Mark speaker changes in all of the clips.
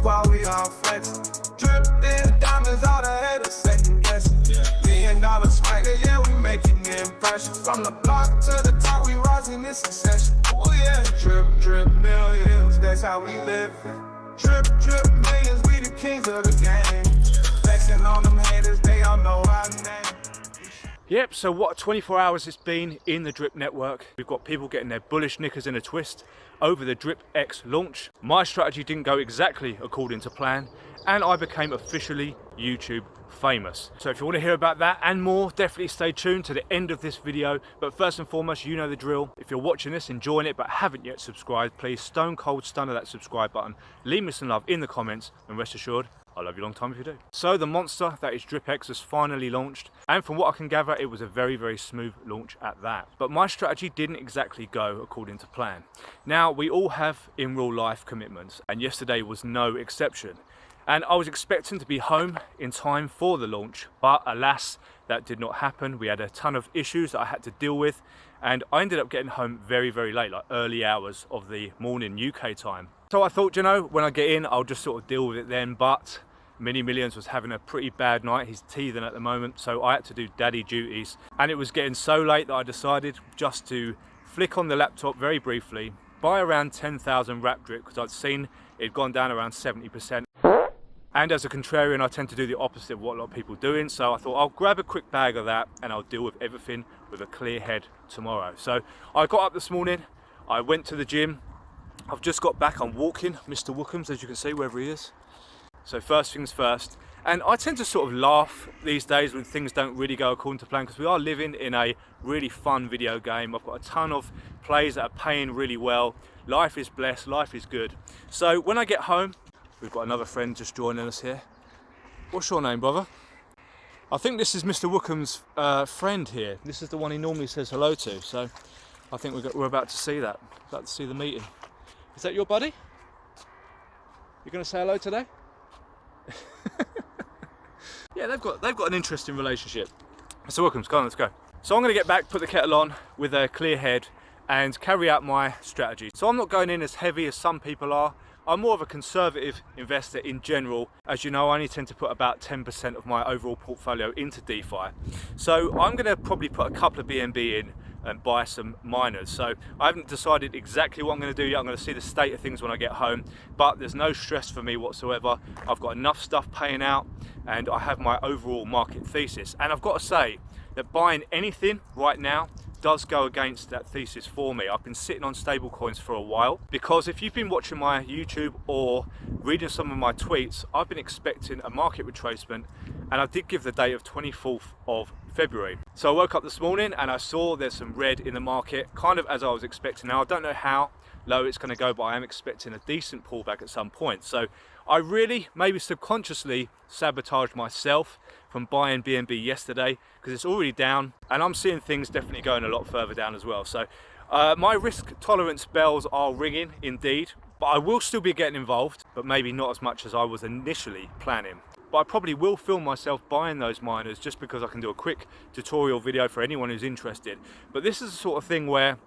Speaker 1: while we all flexing. Drip in diamonds, all the haters second guessing. $1 million swagger, yeah, we making the impression. From the block to the top, we rising in succession. Oh yeah, drip, drip, millions, that's how we live. Drip, drip, millions, we the kings of the game. Flexing on them haters, they all know our name.
Speaker 2: Yep, so what 24 hours it's been in the Drip network. We've got people getting their bullish knickers in a twist over the DRIP X launch. My strategy didn't go exactly according to plan, and I became officially YouTube famous. So if you want to hear about that and more, definitely stay tuned to the end of this video. But first and foremost, you know the drill. If you're watching this, enjoying it, but haven't yet subscribed, please stone cold stunner that subscribe button. Leave me some love in the comments, and rest assured, I'll love you a long time if you do. So the monster that is DRIP X has finally launched, and from what I can gather, it was a very, very smooth launch at that. But my strategy didn't exactly go according to plan. Now, we all have in real life commitments, and yesterday was no exception. And I was expecting to be home in time for the launch, but alas, that did not happen. We had a ton of issues that I had to deal with, and I ended up getting home very, very late, like early hours of the morning UK time. So I thought, you know, when I get in, I'll just sort of deal with it then, but Millionz was having a pretty bad night. He's teething at the moment, so I had to do daddy duties. And it was getting so late that I decided just to flick on the laptop very briefly, buy around 10,000 wrap drip, because I'd seen it'd gone down around 70%. And as a contrarian, I tend to do the opposite of what a lot of people are doing. So I thought I'll grab a quick bag of that and I'll deal with everything with a clear head tomorrow. So I got up this morning, I went to the gym. I've just got back, I'm walking Mr. Wookums, as you can see, wherever he is. So first things first. And I tend to sort of laugh these days when things don't really go according to plan, because we are living in a really fun video game. I've got a ton of plays that are paying really well. Life is blessed, life is good. So when I get home, we've got another friend just joining us here. What's your name, brother? I think this is Mr. Wookham's friend here. This is the one he normally says hello to. So I think we're about to see that. About to see the meeting. Is that your buddy? You're going to say hello today? Yeah, they've got an interesting relationship. Mr. Wookham's, come on, let's go. So I'm going to get back, put the kettle on with a clear head and carry out my strategy. So I'm not going in as heavy as some people are. I'm more of a conservative investor in general. As you know, I only tend to put about 10% of my overall portfolio into DeFi. So I'm going to probably put a couple of BNB in and buy some miners. So I haven't decided exactly what I'm going to do yet. I'm going to see the state of things when I get home, but there's no stress for me whatsoever. I've got enough stuff paying out and I have my overall market thesis. And I've got to say that buying anything right now does go against that thesis for me. I've been sitting on stable coins for a while, because if you've been watching my YouTube or reading some of my tweets, I've been expecting a market retracement, and I did give the date of 24th of February. So I woke up this morning and I saw there's some red in the market, kind of as I was expecting. Now I don't know how low it's going to go, but I am expecting a decent pullback at some point. So I really, maybe subconsciously, sabotaged myself from buying BNB yesterday, because it's already down and I'm seeing things definitely going a lot further down as well. So my risk tolerance bells are ringing indeed, but I will still be getting involved, but maybe not as much as I was initially planning. But I probably will film myself buying those miners just because I can do a quick tutorial video for anyone who's interested. But this is the sort of thing where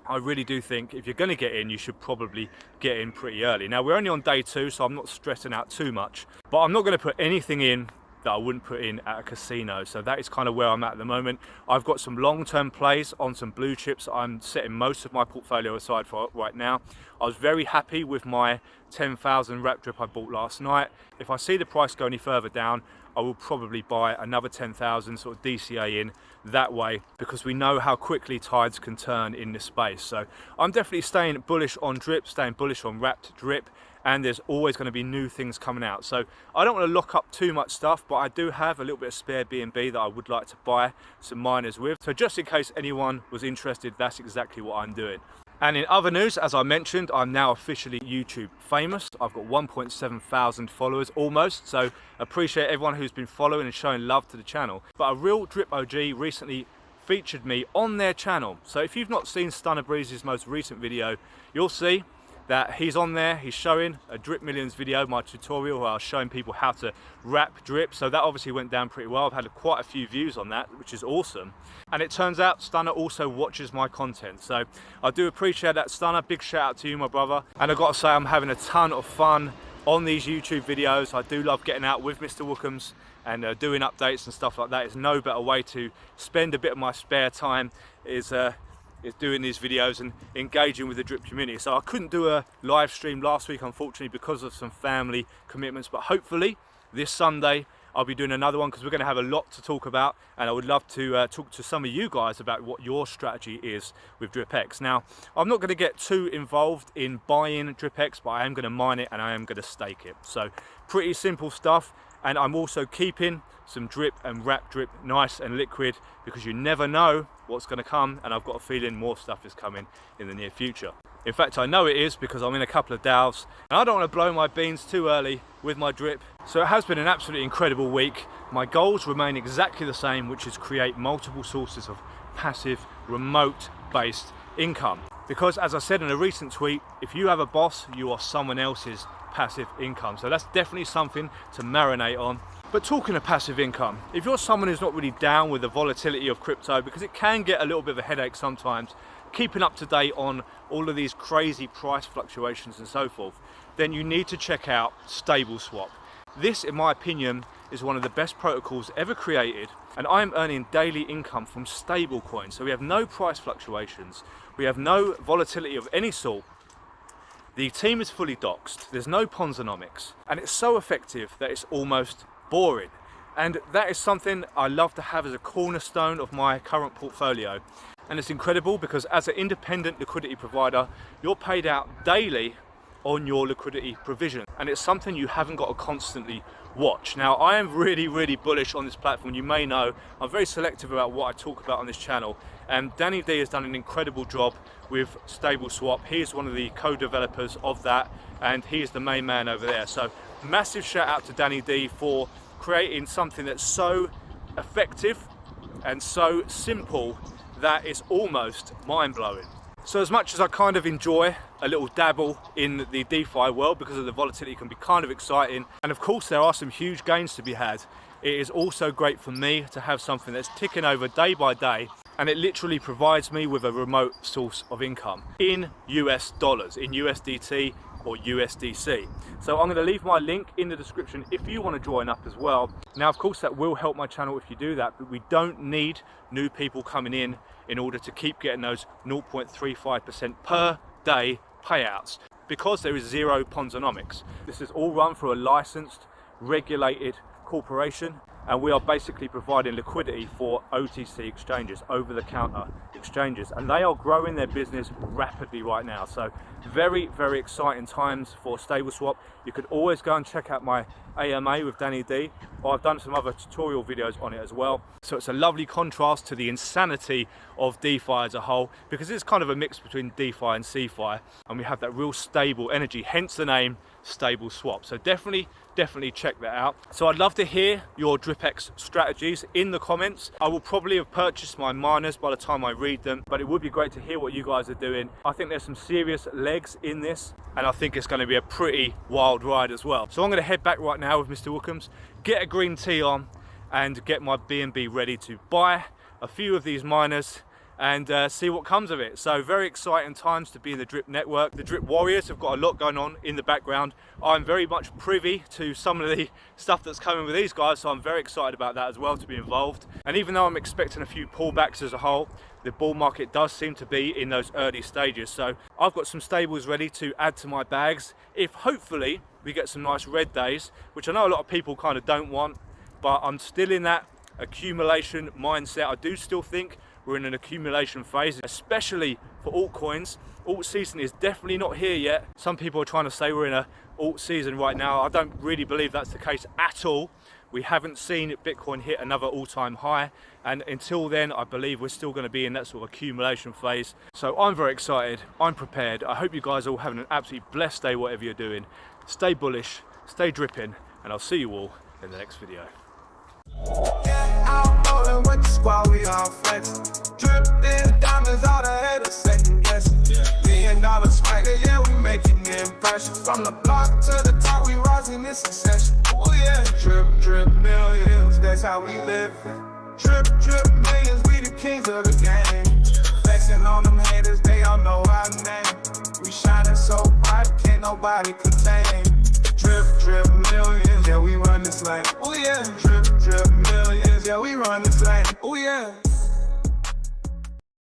Speaker 2: I really do think if you're going to get in, you should probably get in pretty early. Now we're only on day 2, so I'm not stressing out too much, but I'm not going to put anything in that I wouldn't put in at a casino. So that is kind of where I'm at the moment. I've got some long-term plays on some blue chips I'm setting most of my portfolio aside for right now. I was very happy with my 10,000 wrap drip I bought last night. If I see the price go any further down, I will probably buy another 10,000 sort of DCA in that way, because we know how quickly tides can turn in this space. So I'm definitely staying bullish on drip, staying bullish on wrapped drip, and there's always going to be new things coming out. So I don't want to lock up too much stuff, but I do have a little bit of spare BNB that I would like to buy some miners with. So just in case anyone was interested, that's exactly what I'm doing. And in other news, as I mentioned, I'm now officially YouTube famous. I've got 1.7 thousand followers almost, so appreciate everyone who's been following and showing love to the channel. But a real drip OG recently featured me on their channel. So if you've not seen Stunner Breeze's most recent video, you'll see that he's on there. He's showing a Drip Millionz video, my tutorial where I was showing people how to wrap drip. So that obviously went down pretty well. I've had quite a few views on that, which is awesome. And it turns out Stunner also watches my content. So I do appreciate that, Stunner. Big shout out to you, my brother. And I've got to say, I'm having a ton of fun on these YouTube videos. I do love getting out with Mr. Wookums and doing updates and stuff like that. It's no better way to spend a bit of my spare time is doing these videos and engaging with the drip community. So I couldn't do a live stream last week, unfortunately, because of some family commitments, but hopefully this Sunday I'll be doing another one, because we're going to have a lot to talk about, and I would love to talk to some of you guys about what your strategy is with DripX. Now, I'm not going to get too involved in buying DripX, but I am going to mine it and I am going to stake it. So pretty simple stuff. And I'm also keeping some drip and wrap drip nice and liquid, because you never know what's going to come, and I've got a feeling more stuff is coming in the near future. In fact, I know it is, because I'm in a couple of DAOs and I don't want to blow my beans too early with my drip. So it has been an absolutely incredible week. My goals remain exactly the same, which is create multiple sources of passive, remote-based income. Because as I said in a recent tweet, if you have a boss, you are someone else's passive income. So that's definitely something to marinate on. But talking of passive income, if you're someone who's not really down with the volatility of crypto, because it can get a little bit of a headache sometimes, keeping up to date on all of these crazy price fluctuations and so forth, then you need to check out StableSwap. This, in my opinion, is one of the best protocols ever created, and I'm earning daily income from stable coins. So we have no price fluctuations, we have no volatility of any sort. The team is fully doxed, there's no Ponzonomics, and it's so effective that it's almost boring. And that is something I love to have as a cornerstone of my current portfolio. And it's incredible because as an independent liquidity provider, you're paid out daily on your liquidity provision. And it's something you haven't got to constantly watch. Now, I am really bullish on this platform. You may know I'm very selective about what I talk about on this channel. And Danny D has done an incredible job with StableSwap. He is one of the co-developers of that, and he is the main man over there. So massive shout out to Danny D for creating something that's so effective and so simple that it's almost mind-blowing. So as much as I kind of enjoy a little dabble in the DeFi world, because of the volatility, can be kind of exciting, and of course there are some huge gains to be had, it is also great for me to have something that's ticking over day by day, and it literally provides me with a remote source of income in US dollars, in USDT or USDC. So I'm going to leave my link in the description if you want to join up as well. Now, of course, that will help my channel if you do that, but we don't need new people coming in order to keep getting those 0.35% per day payouts, because there is zero Ponzonomics. This is all run through a licensed, regulated corporation, and we are basically providing liquidity for OTC exchanges, over-the-counter exchanges, and they are growing their business rapidly right now. So very exciting times for StableSwap. You could always go and check out my AMA with Danny D, or I've done some other tutorial videos on it as well. So it's a lovely contrast to the insanity of DeFi as a whole, because it's kind of a mix between DeFi and CeFi, and we have that real stable energy, hence the name StableSwap. So definitely check that out. So I'd love to hear your DripX strategies in the comments. I will probably have purchased my miners by the time I read them, but it would be great to hear what you guys are doing. I think there's some serious legs in this, and I think it's going to be a pretty wild ride as well. So I'm going to head back right now with Mr. Wookums, get a green tea on, and get my BNB ready to buy a few of these miners and see what comes of it. So very exciting times to be in the Drip network. The Drip Warriors have got a lot going on in the background. I'm very much privy to some of the stuff that's coming with these guys, so I'm very excited about that as well, to be involved. And even though I'm expecting a few pullbacks as a whole, the bull market does seem to be in those early stages. So I've got some stables ready to add to my bags if hopefully we get some nice red days, which I know a lot of people kind of don't want, but I'm still in that accumulation mindset. I do still think we're in an accumulation phase, especially for altcoins. Alt season is definitely not here yet. Some people are trying to say we're in a alt season right now. I don't really believe that's the case at all. We haven't seen Bitcoin hit another all-time high, and until then I believe we're still going to be in that sort of accumulation phase. So I'm very excited, I'm prepared. I hope you guys are all having an absolutely blessed day whatever you're doing. Stay bullish, stay dripping, and I'll see you all in the next video.
Speaker 1: Rolling with the squad, we all flexing. Dripping diamonds, all the haters second guessing. $1 swagger, yeah, we making the impression. From the block to the top, we rising in succession. Oh yeah, drip millions, that's how we live. Drip millions, we the kings of the game. Flexing on them haters, they all know our name. We shining so bright, can't nobody contain. Drip yeah. Drip, drip, millions, yeah, we run the same. Oh yeah.